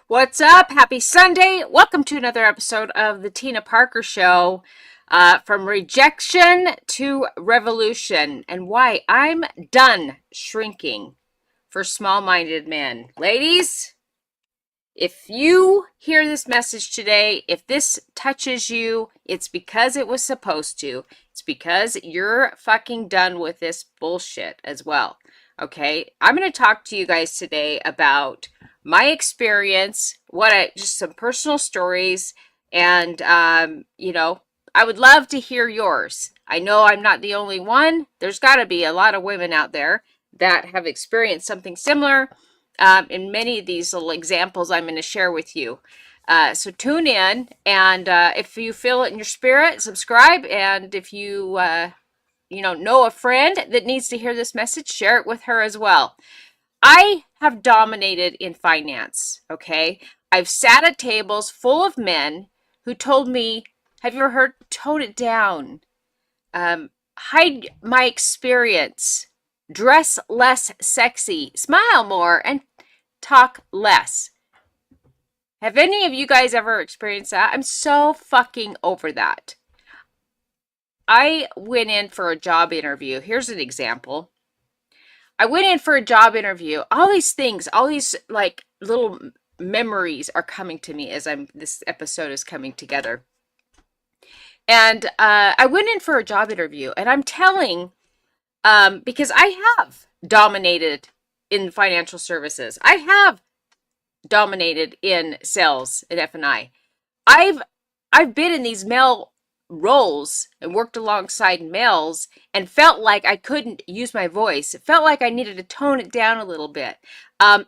What's up? Happy Sunday. Welcome to another episode of the Tina Parker Show. From rejection to revolution, and why I'm done shrinking for small-minded men. Ladies, if you hear this message today, if this touches you, it's because it was supposed to. It's because you're fucking done with this bullshit as well. Okay? I'm going to talk to you guys today about my experience, just some personal stories, and I would love to hear yours. I know I'm not the only one. There's got to be a lot of women out there that have experienced something similar in many of these little examples I'm going to share with you. So tune in, and if you feel it in your spirit, subscribe. And if you know a friend that needs to hear this message, share it with her as well. I have dominated in finance, okay? I've sat at tables full of men who told me, have you ever heard, tone it down, hide my experience, dress less sexy, smile more, and talk less. Have any of you guys ever experienced that? I'm so fucking over that. I went in for a job interview. Here's an example. I went in for a job interview. All these things, all these like little memories are coming to me as this episode is coming together. And I went in for a job interview, and I'm telling, because I have dominated in financial services. I have dominated in sales at F&I. I've been in these male roles and worked alongside males and felt like I couldn't use my voice. It felt like I needed to tone it down a little bit.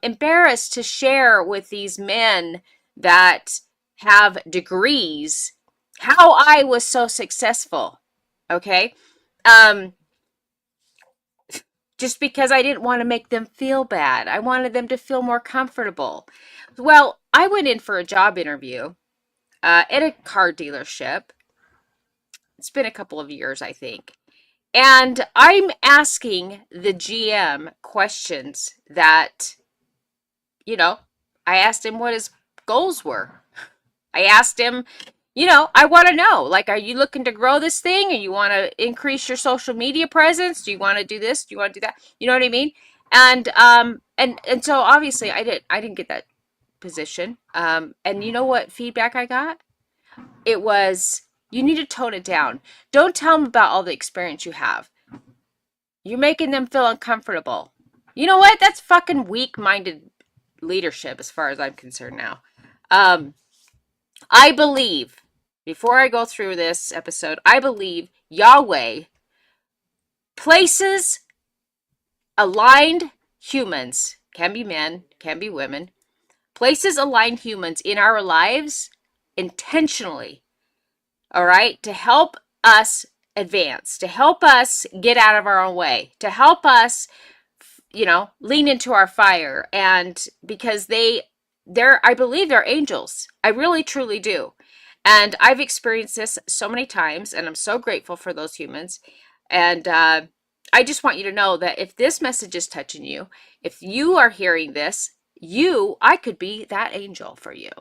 Embarrassed to share with these men that have degrees how I was so successful. Okay? Just because I didn't want to make them feel bad. I wanted them to feel more comfortable. Well, I went in for a job interview at a car dealership. It's been a couple of years, I think. And I'm asking the GM questions that, I asked him what his goals were. I asked him, I want to know, like, are you looking to grow this thing? Or you want to increase your social media presence? Do you want to do this? Do you want to do that? You know what I mean? And so obviously I didn't get that position. And you know what feedback I got? It was, you need to tone it down. Don't tell them about all the experience you have. You're making them feel uncomfortable. You know what? That's fucking weak-minded leadership as far as I'm concerned now. I believe, before I go through this episode, I believe Yahweh places aligned humans, can be men, can be women, places aligned humans in our lives intentionally, all right, to help us advance, to help us get out of our own way, to help us, lean into our fire. And because I believe they're angels. I really, truly do. And I've experienced this so many times, and I'm so grateful for those humans. And I just want you to know that if this message is touching you, if you are hearing this, I could be that angel for you.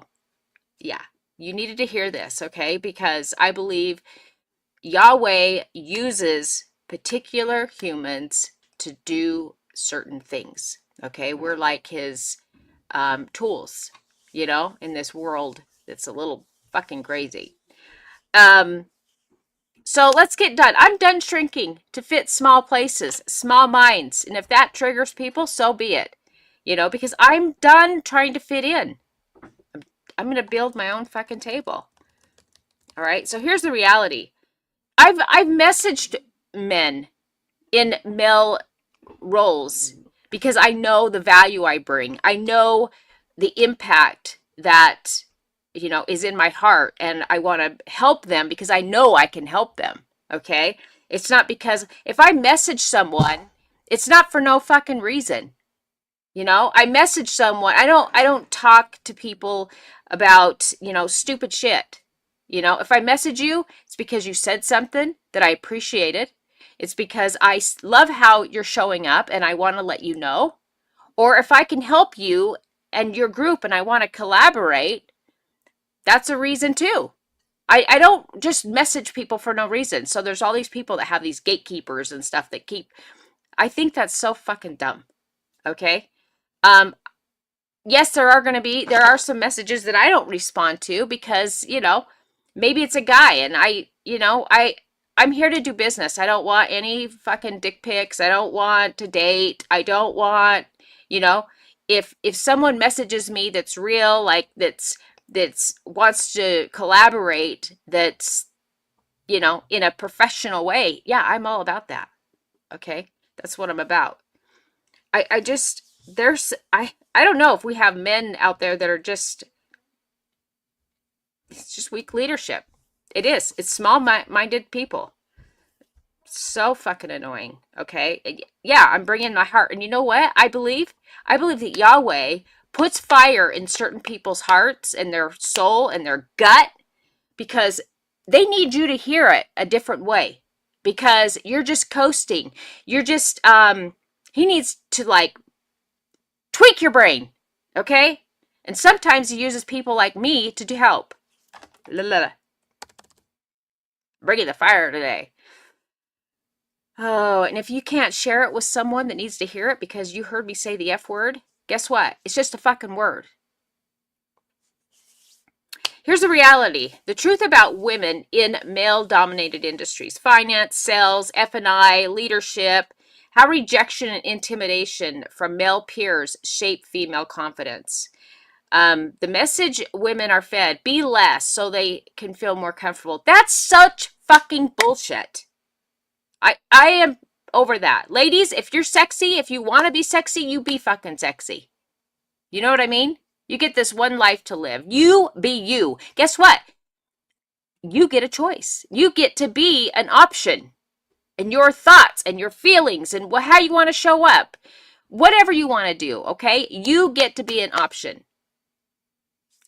Yeah, you needed to hear this, okay? Because I believe Yahweh uses particular humans to do certain things, okay? We're like his tools, in this world that's a little fucking crazy. So let's get done. I'm done shrinking to fit small places, small minds. And if that triggers people, so be it. Because I'm done trying to fit in. I'm going to build my own fucking table. All right. So here's the reality. I've messaged men in male roles because I know the value I bring. I know the impact that, is in my heart, and I want to help them because I know I can help them. Okay. It's not because if I message someone, it's not for no fucking reason. I message someone. I don't talk to people about, stupid shit. If I message you, it's because you said something that I appreciated. It's because I love how you're showing up and I want to let you know. Or if I can help you and your group and I want to collaborate, that's a reason too. I don't just message people for no reason. So there's all these people that have these gatekeepers and stuff that keep, I think that's so fucking dumb. Okay. Um, yes, there are some messages that I don't respond to because, maybe it's a guy and I'm here to do business. I don't want any fucking dick pics. I don't want to date. I don't want, you know, if someone messages me that's real, like that's wants to collaborate, that's, in a professional way. Yeah, I'm all about that. Okay? That's what I'm about. I just I don't know if we have men out there that are just, it's just weak leadership. It is. It's small-minded people. So fucking annoying. Okay? Yeah, I'm bringing my heart. And you know what? I believe that Yahweh puts fire in certain people's hearts and their soul and their gut because they need you to hear it a different way because you're just coasting. You're just he needs to like tweak your brain, okay? And sometimes he uses people like me to help. Bringing the fire today. Oh, and if you can't share it with someone that needs to hear it because you heard me say the F word, guess what? It's just a fucking word. Here's the reality. The truth about women in male-dominated industries, finance, sales, F&I, leadership, how rejection and intimidation from male peers shape female confidence. The message women are fed, be less so they can feel more comfortable. That's such fucking bullshit. I am over that. Ladies, if you're sexy, if you want to be sexy, you be fucking sexy. You know what I mean? You get this one life to live. You be you. Guess what? You get a choice. You get to be an option. And your thoughts and your feelings and how you want to show up. Whatever you want to do, okay? You get to be an option.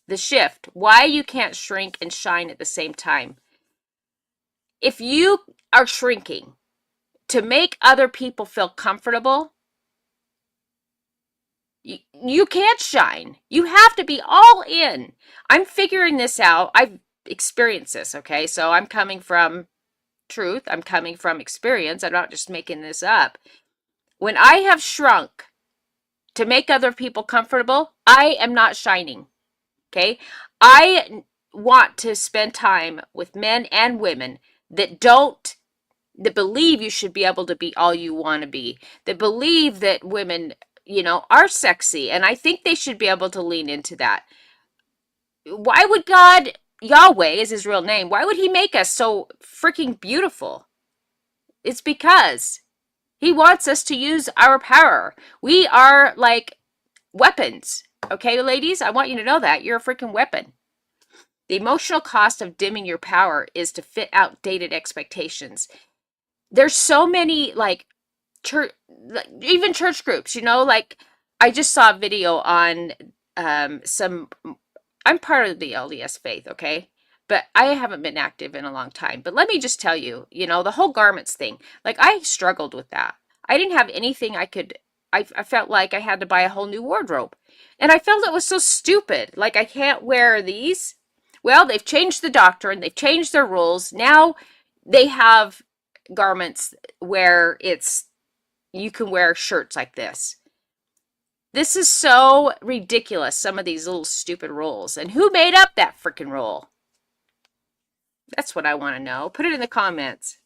The shift. Why you can't shrink and shine at the same time. If you are shrinking to make other people feel comfortable, you can't shine. You have to be all in. I'm figuring this out. I've experienced this, okay? So I'm coming from truth. I'm coming from experience. I'm not just making this up. When I have shrunk to make other people comfortable, I am not shining, okay? I want to spend time with men and women that believe you should be able to be all you want to be, that believe that women, are sexy, and I think they should be able to lean into that. Why would God, Yahweh is his real name, why would he make us so freaking beautiful? It's because he wants us to use our power. We are like weapons. Okay, ladies, I want you to know that. You're a freaking weapon. The emotional cost of dimming your power is to fit outdated expectations. There's so many like church, even church groups, like I just saw a video on some, I'm part of the LDS faith, okay? But I haven't been active in a long time. But let me just tell you, the whole garments thing, like I struggled with that. I didn't have anything I felt like I had to buy a whole new wardrobe. And I felt it was so stupid. Like I can't wear these. Well, they've changed the doctrine. They've changed their rules. Now they have garments where you can wear shirts like this. This is so ridiculous, some of these little stupid rules. And who made up that freaking rule? That's what I want to know. Put it in the comments.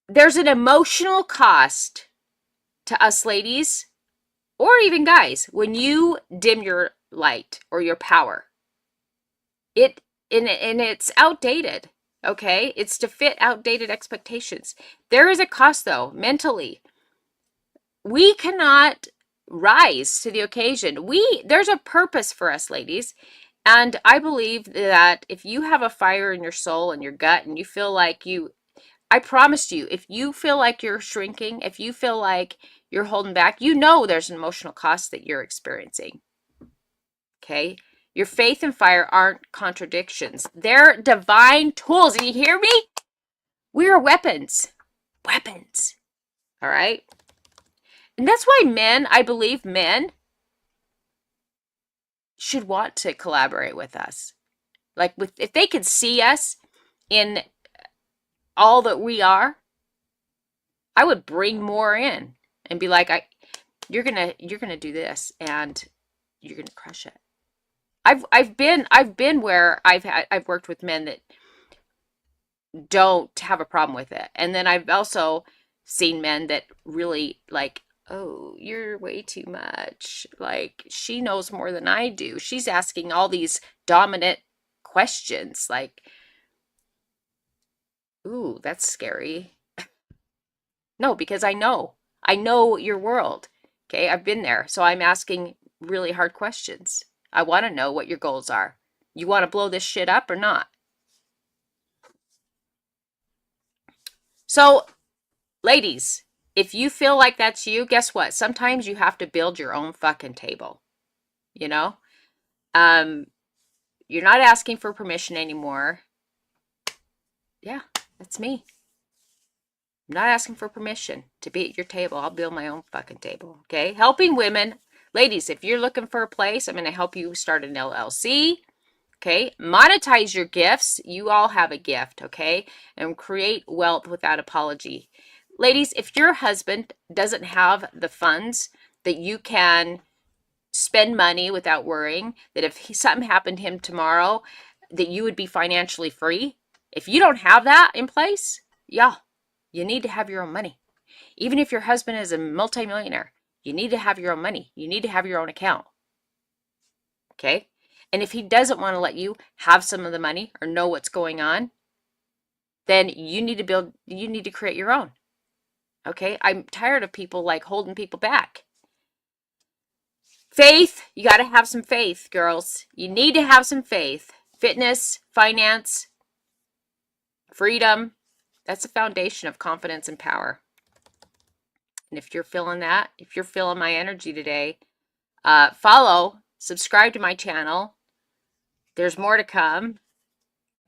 There's an emotional cost to us ladies, or even guys, when you dim your light or your power. And it's outdated, okay? It's to fit outdated expectations. There is a cost, though, mentally. We cannot rise to the occasion. There's a purpose for us, ladies. And I believe that if you have a fire in your soul and your gut and you feel like I promise you, if you feel like you're shrinking, if you feel like you're holding back, there's an emotional cost that you're experiencing. Okay? Your faith and fire aren't contradictions. They're divine tools. And you hear me? We are weapons. Weapons. All right? And that's why men, I believe men should want to collaborate with us. Like with if they could see us in all that we are, I would bring more in and be like, you're gonna do this and you're gonna crush it. I've been where I've worked with men that don't have a problem with it. And then I've also seen men that really like, oh, you're way too much. Like, she knows more than I do. She's asking all these dominant questions. Like, ooh, that's scary. No, because I know. I know your world. Okay, I've been there. So I'm asking really hard questions. I want to know what your goals are. You want to blow this shit up or not? So, ladies, if you feel like that's you, guess what? Sometimes you have to build your own fucking table, you know? Um, you're not asking for permission anymore. Yeah, that's me. I'm not asking for permission to be at your table. I'll build my own fucking table, okay? Helping women. Ladies, if you're looking for a place, I'm going to help you start an LLC. Okay, monetize your gifts. You all have a gift, okay? And create wealth without apology. Ladies, if your husband doesn't have the funds that you can spend money without worrying, that if something happened to him tomorrow, that you would be financially free, if you don't have that in place, yeah, you need to have your own money. Even if your husband is a multimillionaire, you need to have your own money. You need to have your own account. Okay? And if he doesn't want to let you have some of the money or know what's going on, then you need to create your own. Okay? I'm tired of people like holding people back. Faith, you got to have some faith, girls. You need to have some faith. Fitness, finance, freedom, that's the foundation of confidence and power. And if you're feeling that, if you're feeling my energy today, follow, subscribe to my channel. There's more to come.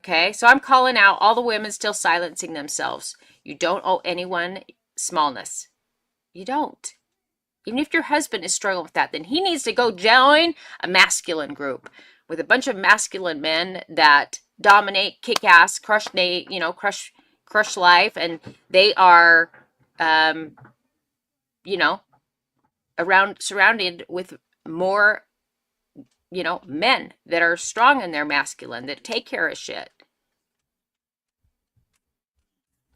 Okay, so I'm calling out all the women still silencing themselves. You don't owe anyone smallness. You don't. Even if your husband is struggling with that, then he needs to go join a masculine group with a bunch of masculine men that dominate, kick ass, crush life, and they are, um, you know, surrounded with more, men that are strong in their masculine, that take care of shit,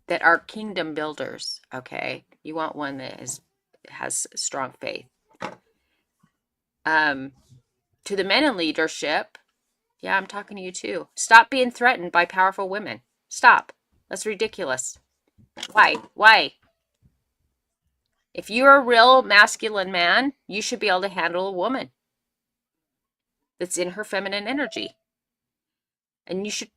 that are kingdom builders. Okay, you want one that has strong faith. To the men in leadership, yeah, I'm talking to you too. Stop being threatened by powerful women. Stop. That's ridiculous. Why? If you're a real masculine man, you should be able to handle a woman that's in her feminine energy, and you should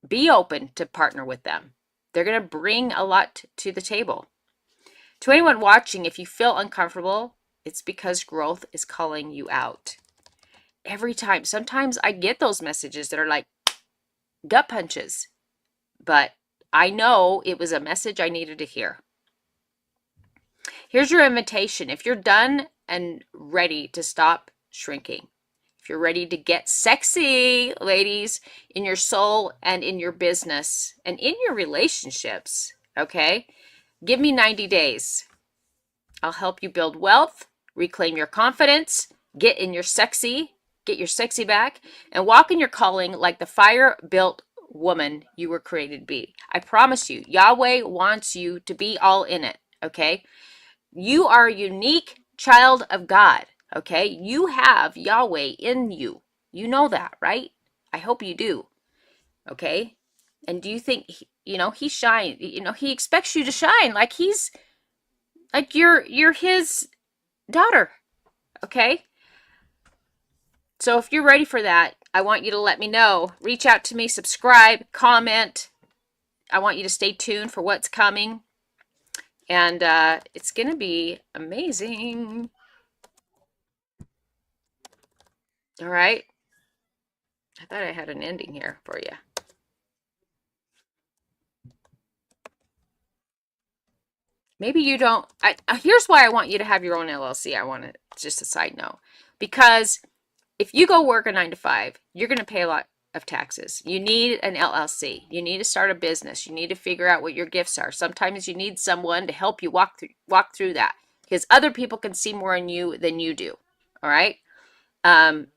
be open to partner with them. They're going to bring a lot to the table. To anyone watching, if you feel uncomfortable, it's because growth is calling you out. Every time. Sometimes I get those messages that are like gut punches, but I know it was a message I needed to hear. Here's your invitation. If you're done and ready to stop shrinking, if you're ready to get sexy, ladies, in your soul and in your business and in your relationships, okay? Give me 90 days. I'll help you build wealth, reclaim your confidence, get your sexy back, and walk in your calling like the fire-built woman you were created to be. I promise you, Yahweh wants you to be all in it, okay? You are a unique child of God, okay? You have Yahweh in you. You know that, right? I hope you do, okay? And do you think, he shine, he expects you to shine like he's, like you're his daughter, okay? So if you're ready for that, I want you to let me know. Reach out to me, subscribe, comment. I want you to stay tuned for what's coming. And it's going to be amazing. All right. I thought I had an ending here for you. Maybe you don't. Here's why I want you to have your own LLC. I want to, just a side note, because if you go work a 9 to 5, you're going to pay a lot of taxes. You need an LLC. You need to start a business. You need to figure out what your gifts are. Sometimes you need someone to help you walk through that, because other people can see more in you than you do. All right.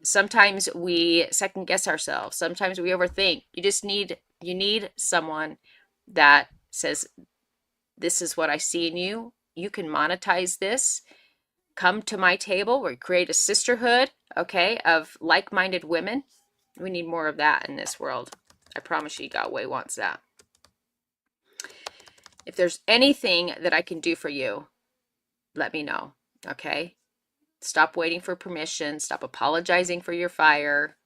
Sometimes we second guess ourselves. Sometimes we overthink. You need someone that says, this is what I see in you. You can monetize this. Come to my table. We create a sisterhood, okay, of like-minded women. We need more of that in this world. I promise you, Yahweh wants that. If there's anything that I can do for you, let me know, okay? Stop waiting for permission. Stop apologizing for your fire.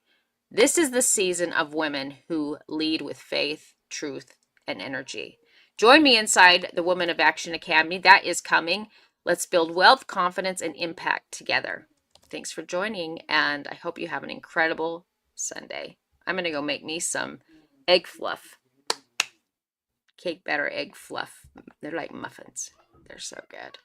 This is the season of women who lead with faith, truth, and energy. Join me inside the Women of Action Academy. That is coming. Let's build wealth, confidence, and impact together. Thanks for joining, and I hope you have an incredible Sunday. I'm going to go make me some egg fluff. Cake batter egg fluff. They're like muffins. They're so good.